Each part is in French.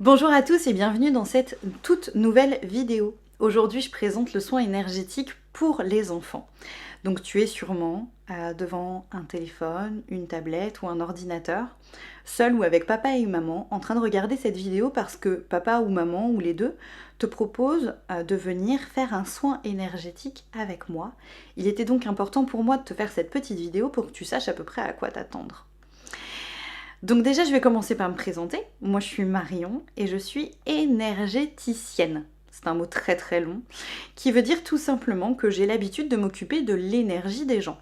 Bonjour à tous et bienvenue dans cette toute nouvelle vidéo. Aujourd'hui, je présente le soin énergétique pour les enfants. Donc tu es sûrement devant un téléphone, une tablette ou un ordinateur, seul ou avec papa et maman, en train de regarder cette vidéo parce que papa ou maman ou les deux te proposent de venir faire un soin énergétique avec moi. Il était donc important pour moi de te faire cette petite vidéo pour que tu saches à peu près à quoi t'attendre. Donc déjà, je vais commencer par me présenter. Moi, je suis Marion et je suis énergéticienne. C'est un mot très très long, qui veut dire tout simplement que j'ai l'habitude de m'occuper de l'énergie des gens.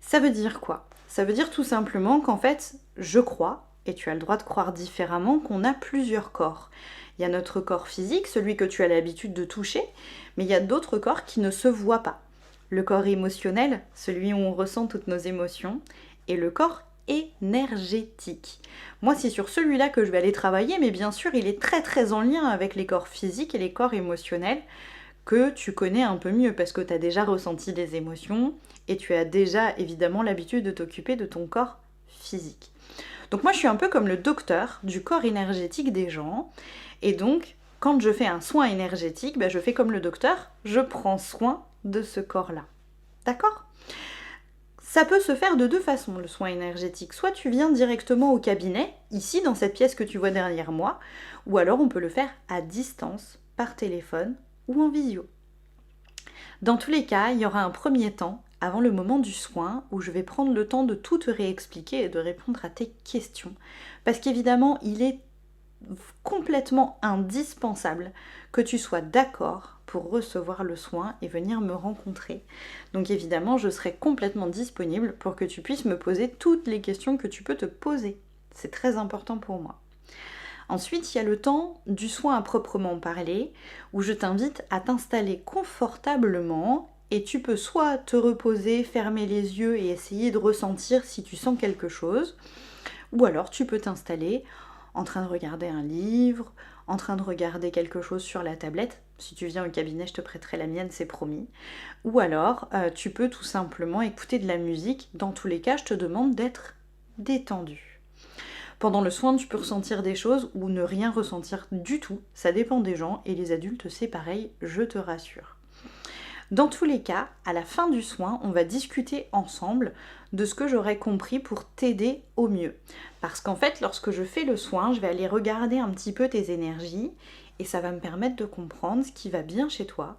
Ça veut dire quoi? Ça veut dire tout simplement qu'en fait, je crois, et tu as le droit de croire différemment, qu'on a plusieurs corps. Il y a notre corps physique, celui que tu as l'habitude de toucher, mais il y a d'autres corps qui ne se voient pas. Le corps émotionnel, celui où on ressent toutes nos émotions, et le corps énergétique. Moi, c'est sur celui-là que je vais aller travailler, mais bien sûr, il est très très en lien avec les corps physiques et les corps émotionnels que tu connais un peu mieux parce que tu as déjà ressenti des émotions et tu as déjà évidemment l'habitude de t'occuper de ton corps physique. Donc moi, je suis un peu comme le docteur du corps énergétique des gens et donc quand je fais un soin énergétique, je fais comme le docteur, je prends soin de ce corps-là. D'accord ? Ça peut se faire de deux façons, le soin énergétique. Soit tu viens directement au cabinet, ici dans cette pièce que tu vois derrière moi, ou alors on peut le faire à distance, par téléphone ou en visio. Dans tous les cas, il y aura un premier temps, avant le moment du soin, où je vais prendre le temps de tout te réexpliquer et de répondre à tes questions. Parce qu'évidemment, il est complètement indispensable que tu sois d'accord pour recevoir le soin et venir me rencontrer. Donc évidemment, je serai complètement disponible pour que tu puisses me poser toutes les questions que tu peux te poser. C'est très important pour moi. Ensuite, il y a le temps du soin à proprement parler, où je t'invite à t'installer confortablement et tu peux soit te reposer, fermer les yeux et essayer de ressentir si tu sens quelque chose, ou alors tu peux t'installer en train de regarder un livre, en train de regarder quelque chose sur la tablette. Si tu viens au cabinet, je te prêterai la mienne, c'est promis. Ou alors, tu peux tout simplement écouter de la musique. Dans tous les cas, je te demande d'être détendu. Pendant le soin, tu peux ressentir des choses ou ne rien ressentir du tout. Ça dépend des gens et les adultes, c'est pareil, je te rassure. Dans tous les cas, à la fin du soin, on va discuter ensemble de ce que j'aurais compris pour t'aider au mieux. Parce qu'en fait, lorsque je fais le soin, je vais aller regarder un petit peu tes énergies et ça va me permettre de comprendre ce qui va bien chez toi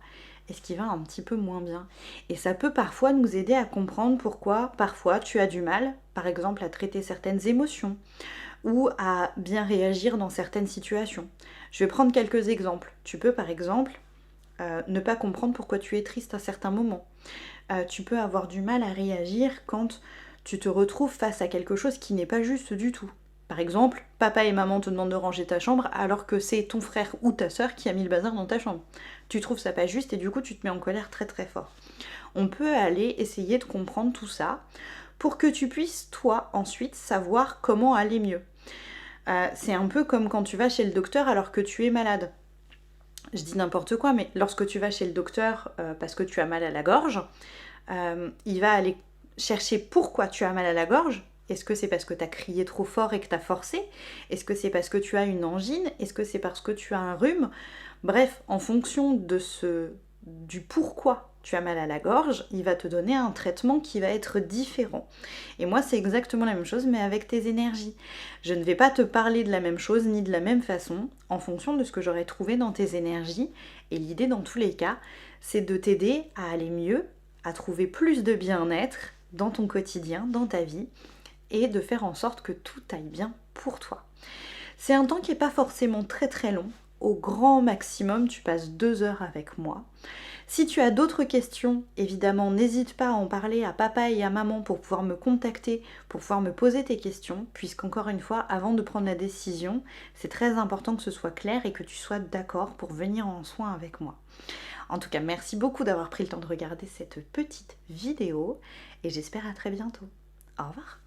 et ce qui va un petit peu moins bien. Et ça peut parfois nous aider à comprendre pourquoi parfois tu as du mal, par exemple, à traiter certaines émotions ou à bien réagir dans certaines situations. Je vais prendre quelques exemples. Tu peux par exemple ne pas comprendre pourquoi tu es triste à certains moments. Tu peux avoir du mal à réagir quand tu te retrouves face à quelque chose qui n'est pas juste du tout. Par exemple, papa et maman te demandent de ranger ta chambre alors que c'est ton frère ou ta sœur qui a mis le bazar dans ta chambre. Tu trouves ça pas juste et du coup tu te mets en colère très très fort. On peut aller essayer de comprendre tout ça pour que tu puisses toi ensuite savoir comment aller mieux. C'est un peu comme quand tu vas chez le docteur alors que tu es malade. Je dis n'importe quoi, mais lorsque tu vas chez le docteur parce que tu as mal à la gorge, il va aller chercher pourquoi tu as mal à la gorge. Est-ce que c'est parce que tu as crié trop fort et que tu as forcé? Est-ce que c'est parce que tu as une angine? Est-ce que c'est parce que tu as un rhume? Bref, en fonction du pourquoi tu as mal à la gorge, il va te donner un traitement qui va être différent. Et moi, c'est exactement la même chose, mais avec tes énergies. Je ne vais pas te parler de la même chose ni de la même façon en fonction de ce que j'aurais trouvé dans tes énergies. Et l'idée, dans tous les cas, c'est de t'aider à aller mieux, à trouver plus de bien-être dans ton quotidien, dans ta vie, et de faire en sorte que tout aille bien pour toi. C'est un temps qui n'est pas forcément très très long. Au grand maximum, tu passes 2 heures avec moi. Si tu as d'autres questions, évidemment, n'hésite pas à en parler à papa et à maman pour pouvoir me contacter, pour pouvoir me poser tes questions, puisqu'encore une fois, avant de prendre la décision, c'est très important que ce soit clair et que tu sois d'accord pour venir en soin avec moi. En tout cas, merci beaucoup d'avoir pris le temps de regarder cette petite vidéo et j'espère à très bientôt. Au revoir.